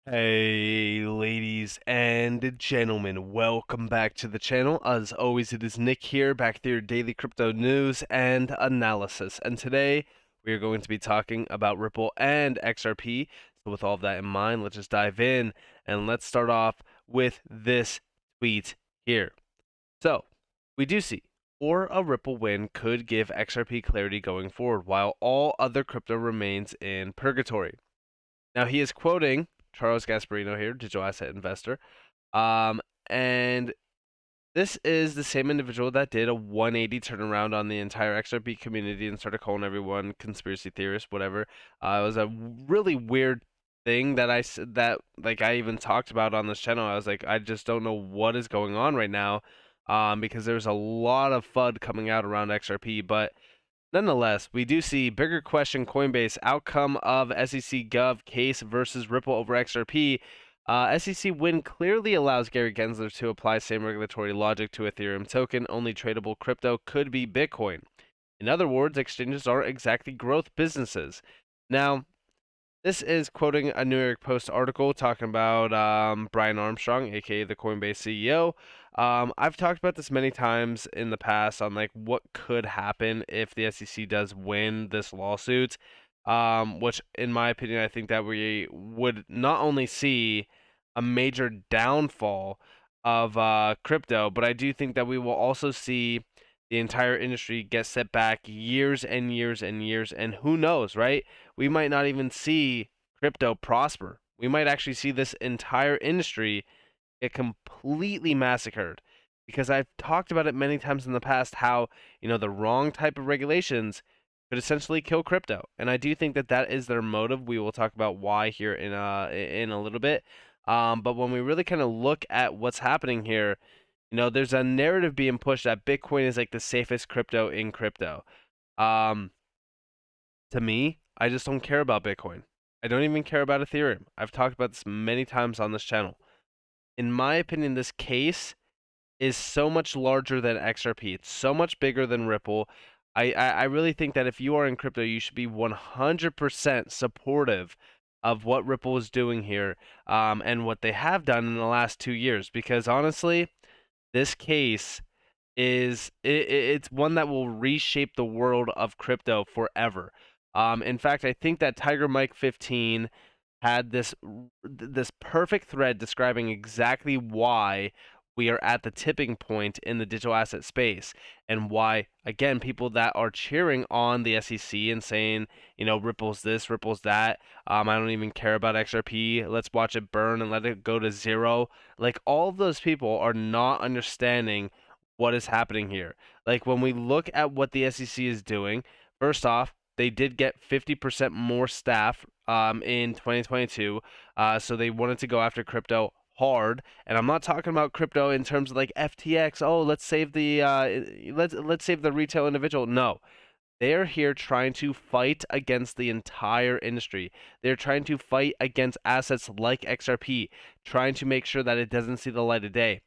Hey, ladies and gentlemen, welcome back to the channel. As always, it is Nick here, back with your daily crypto news and analysis. And today, we are going to be talking about Ripple and XRP. So, with all of that in mind, let's just dive in and let's start off with this tweet here. So, we do see, or a Ripple win could give XRP clarity going forward, while all other crypto remains in purgatory. Now, he is quoting Charles Gasparino here, digital asset investor. And this is the same individual that did a 180 turnaround on the entire XRP community and started calling everyone conspiracy theorists, whatever. It was a really weird thing that I even talked about on this channel. I was like, I just don't know what is going on right now, because there's a lot of FUD coming out around XRP, but nonetheless, we do see bigger question Coinbase outcome of SEC Gov case versus Ripple over XRP. SEC win clearly allows Gary Gensler to apply same regulatory logic to Ethereum token. Only tradable crypto could be Bitcoin. In other words, exchanges are exactly growth businesses. Now, this is quoting a New York Post article talking about Brian Armstrong, aka the Coinbase CEO. I've talked about this many times in the past on like what could happen if the SEC does win this lawsuit. Which, in my opinion, I think that we would not only see a major downfall of crypto, but I do think that we will also see the entire industry get set back years and years and years, and who knows, right? We might not even see crypto prosper. We might actually see this entire industry get completely massacred because I've talked about it many times in the past how, the wrong type of regulations could essentially kill crypto. And I do think that that is their motive. We will talk about why here in a little bit. But when we really kind of look at what's happening here, there's a narrative being pushed that Bitcoin is like the safest crypto in crypto. Um, to me, I just don't care about Bitcoin. I don't even care about Ethereum. I've talked about this many times on this channel. In my opinion, this case is so much larger than XRP. It's so much bigger than Ripple. I really think that if you are in crypto, you should be 100% supportive of what Ripple is doing here, and what they have done in the last 2 years. Because honestly, this case it's one that will reshape the world of crypto forever. In fact, I think that Tiger Mike 15 had this perfect thread describing exactly why we are at the tipping point in the digital asset space, and why, again, people that are cheering on the SEC and saying, Ripple's this, Ripple's that, I don't even care about XRP, let's watch it burn and let it go to zero. Like, all of those people are not understanding what is happening here. Like, when we look at what the SEC is doing, first off, they did get 50% more staff in 2022, so they wanted to go after crypto hard. And I'm not talking about crypto in terms of like FTX. Oh, let's save the let's save the retail individual. No, they're here trying to fight against the entire industry. They're trying to fight against assets like XRP, trying to make sure that it doesn't see the light of day.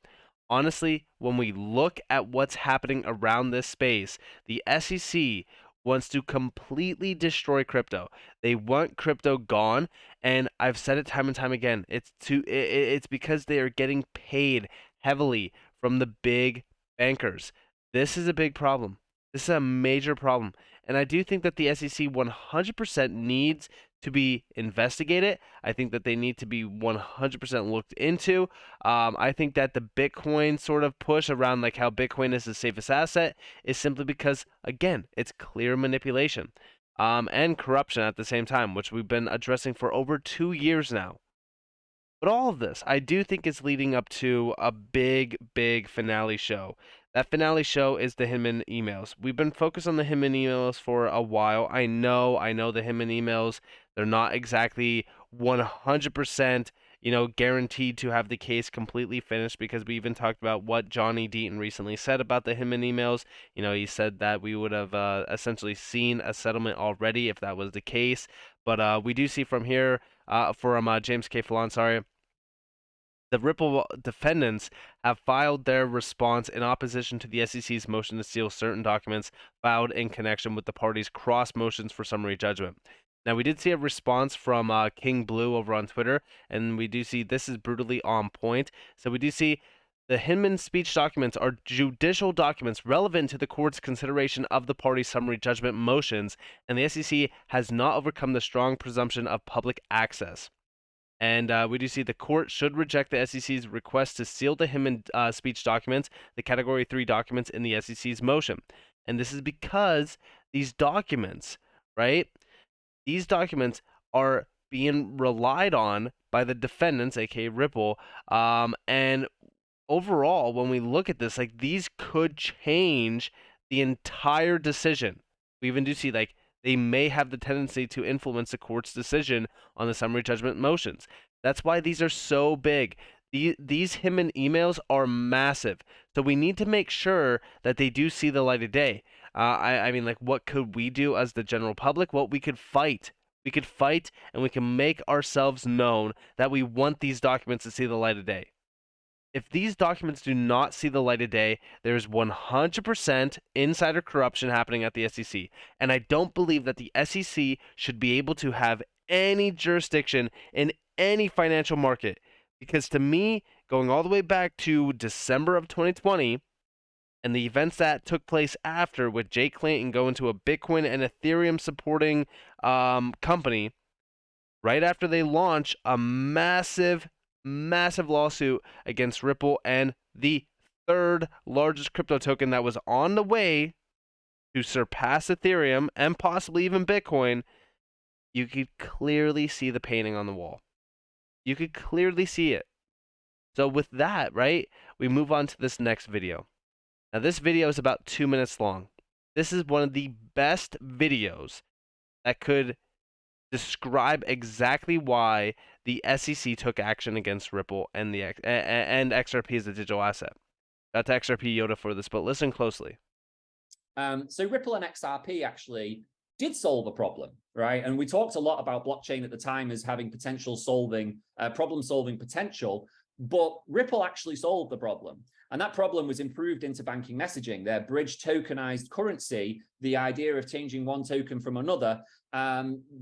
Honestly, when we look at what's happening around this space, the SEC wants to completely destroy crypto. They want crypto gone, and I've said it time and time again. It's because they are getting paid heavily from the big bankers. This is a big problem. This is a major problem. And I do think that the SEC 100% needs to be investigated. I think that they need to be 100% looked into. I think that the Bitcoin sort of push around like how Bitcoin is the safest asset is simply because, again, it's clear manipulation, and corruption at the same time, which we've been addressing for over 2 years now. But all of this, I do think, is leading up to a big, big finale show. That finale show is the Hinman emails. We've been focused on the Hinman emails for a while. I know the Hinman emails, they're not exactly 100%, guaranteed to have the case completely finished, because we even talked about what Johnny Deaton recently said about the Hinman emails. He said that we would have essentially seen a settlement already if that was the case. But we do see from here, from James K. Fallon, sorry, the Ripple defendants have filed their response in opposition to the SEC's motion to seal certain documents filed in connection with the parties' cross motions for summary judgment. Now, we did see a response from King Blue over on Twitter, and we do see this is brutally on point. So we do see the Hinman speech documents are judicial documents relevant to the court's consideration of the party's summary judgment motions, and the SEC has not overcome the strong presumption of public access. And we do see the court should reject the SEC's request to seal the Hinman speech documents, the Category 3 documents in the SEC's motion. And this is because these documents, right? These documents are being relied on by the defendants, aka Ripple, and overall, when we look at this, like these could change the entire decision. We even do see like they may have the tendency to influence the court's decision on the summary judgment motions. That's why these are so big. These Hinman emails are massive, so we need to make sure that they do see the light of day. I mean, like, what could we do as the general public? Well, we could fight. We could fight, and we can make ourselves known that we want these documents to see the light of day. If these documents do not see the light of day, there's 100% insider corruption happening at the SEC. And I don't believe that the SEC should be able to have any jurisdiction in any financial market. Because to me, going all the way back to December of 2020 and the events that took place after, with Jay Clayton going to a Bitcoin and Ethereum supporting company, right after they launch a massive lawsuit against Ripple and the third largest crypto token that was on the way to surpass Ethereum and possibly even Bitcoin, you could clearly see the painting on the wall. You could clearly see it. So with that, right, we move on to this next video. Now this video is about 2 minutes long. This is one of the best videos that could describe exactly why the SEC took action against Ripple and XRP as a digital asset. Got to XRP Yoda for this, but listen closely. So Ripple and XRP actually did solve a problem, right? And we talked a lot about blockchain at the time as having problem-solving potential, but Ripple actually solved the problem. And that problem was improved into banking messaging. Their bridge tokenized currency, the idea of changing one token from another,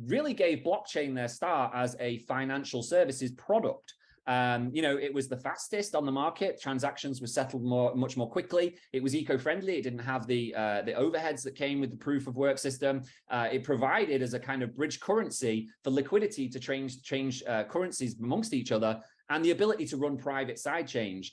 really gave blockchain their start as a financial services product. It was the fastest on the market. Transactions were settled much more quickly. It was eco-friendly. It didn't have the overheads that came with the proof of work system. It provided as a kind of bridge currency for liquidity to change currencies amongst each other, and the ability to run private side change.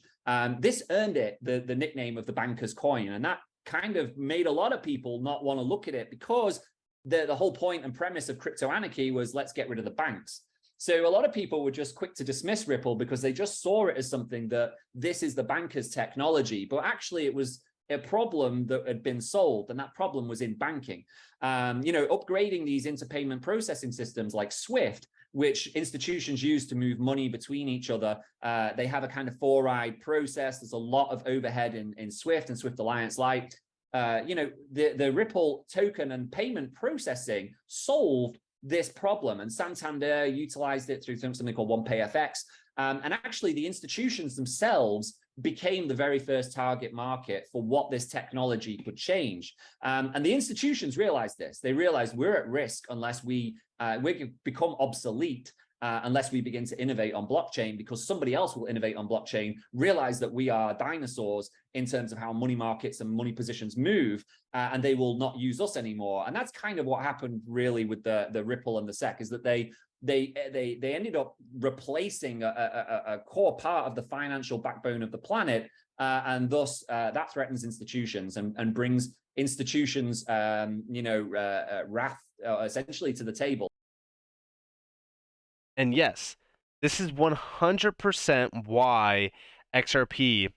This earned it the nickname of the banker's coin, and that kind of made a lot of people not want to look at it, because the whole point and premise of crypto anarchy was, let's get rid of the banks. So a lot of people were just quick to dismiss Ripple because they just saw it as something that this is the banker's technology, but actually it was a problem that had been solved, and that problem was in banking. Upgrading these interpayment processing systems like SWIFT, which institutions use to move money between each other. They have a kind of four-eyed process. There's a lot of overhead in SWIFT and SWIFT Alliance Lite. The Ripple token and payment processing solved this problem, and Santander utilized it through something called OnePayFX. And actually, the institutions themselves became the very first target market for what this technology could change. And the institutions realized this. They realized we're at risk unless we become obsolete unless we begin to innovate on blockchain, because somebody else will innovate on blockchain, realize that we are dinosaurs in terms of how money markets and money positions move, and they will not use us anymore. And that's kind of what happened really with the Ripple and the SEC, is that they ended up replacing a core part of the financial backbone of the planet, and thus that threatens institutions and brings institutions, wrath essentially to the table. And yes, this is 100% why XRP,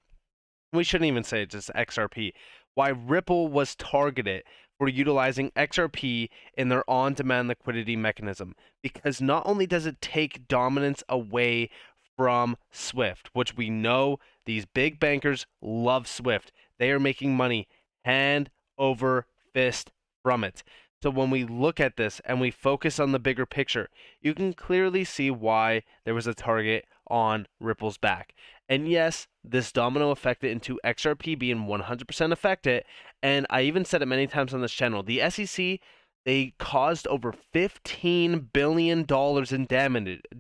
we shouldn't even say just XRP, why Ripple was targeted for utilizing XRP in their on-demand liquidity mechanism. Because not only does it take dominance away from SWIFT, which we know these big bankers love SWIFT. They are making money hand over fist from it. So when we look at this and we focus on the bigger picture, you can clearly see why there was a target on Ripple's back. And yes, this domino affected into XRP being 100% affected. And I even said it many times on this channel. The SEC They caused over $15 billion in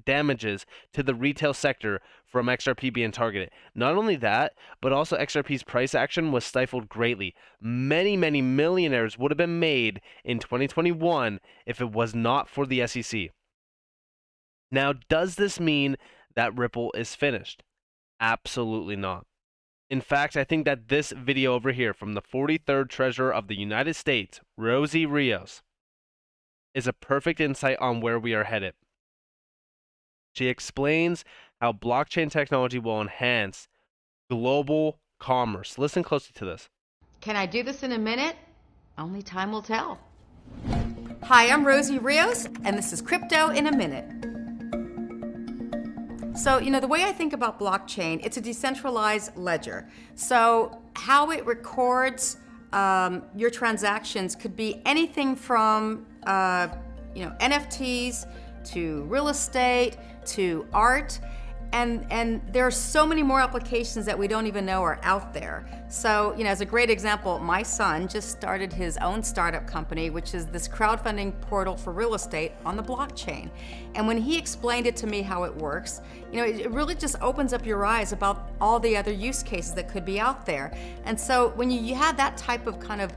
damages to the retail sector from XRP being targeted. Not only that, but also XRP's price action was stifled greatly. Many, many millionaires would have been made in 2021 if it was not for the SEC. Now, does this mean that Ripple is finished? Absolutely not. In fact, I think that this video over here from the 43rd Treasurer of the United States, Rosie Rios, is a perfect insight on where we are headed. She explains how blockchain technology will enhance global commerce. Listen closely to this. Can I do this in a minute? Only time will tell. Hi, I'm Rosie Rios, and this is Crypto in a Minute. So, the way I think about blockchain, it's a decentralized ledger. So, how it records your transactions could be anything from, NFTs to real estate to art. And there are so many more applications that we don't even know are out there. So, as a great example, my son just started his own startup company, which is this crowdfunding portal for real estate on the blockchain. And when he explained it to me how it works, it really just opens up your eyes about all the other use cases that could be out there. And so when you have that type of kind of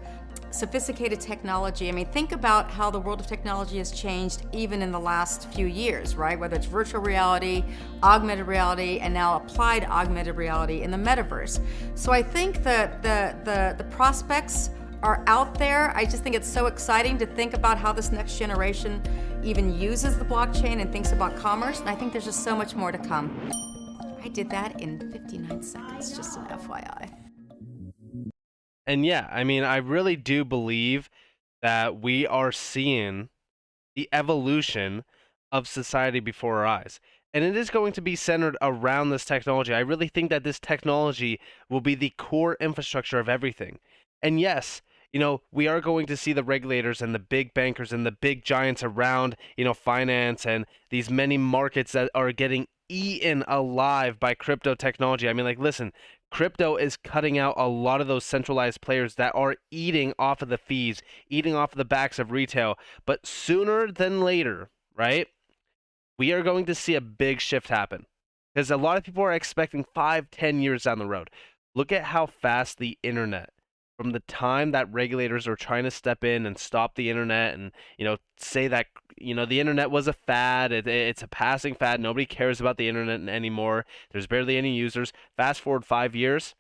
sophisticated technology. Think about how the world of technology has changed even in the last few years, right? Whether it's virtual reality, augmented reality, and now applied augmented reality in the metaverse. So I think that the prospects are out there. I just think it's so exciting to think about how this next generation even uses the blockchain and thinks about commerce. And I think there's just so much more to come. I did that in 59 seconds, just an FYI. And yeah, I really do believe that we are seeing the evolution of society before our eyes. And it is going to be centered around this technology. I really think that this technology will be the core infrastructure of everything. And yes, we are going to see the regulators and the big bankers and the big giants around, finance and these many markets that are getting eaten alive by crypto technology. Listen, crypto is cutting out a lot of those centralized players that are eating off of the fees, eating off of the backs of retail. But sooner than later, right, we are going to see a big shift happen. Because a lot of people are expecting 5-10 years down the road. Look at how fast the internet, from the time that regulators are trying to step in and stop the internet and, say that, the internet was a fad, it's a passing fad, nobody cares about the internet anymore, there's barely any users. Fast forward 5 years,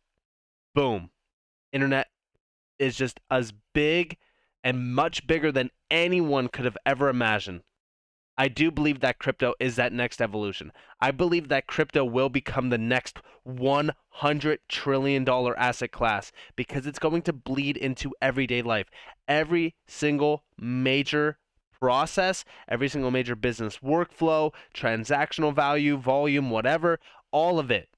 boom, internet is just as big and much bigger than anyone could have ever imagined. I do believe that crypto is that next evolution. I believe that crypto will become the next $100 trillion asset class because it's going to bleed into everyday life. Every single major process, every single major business workflow, transactional value, volume, whatever, all of it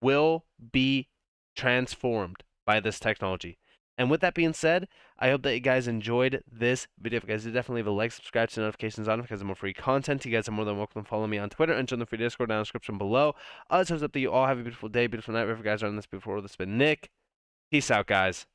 will be transformed by this technology. And with that being said, I hope that you guys enjoyed this video. If you guys did, definitely leave a like, subscribe, to notifications on because of more free content. You guys are more than welcome to follow me on Twitter and join the free Discord down in the description below. Otherwise, hope that you all have a beautiful day, beautiful night. Wherever you guys are on this before, this has been Nick. Peace out, guys.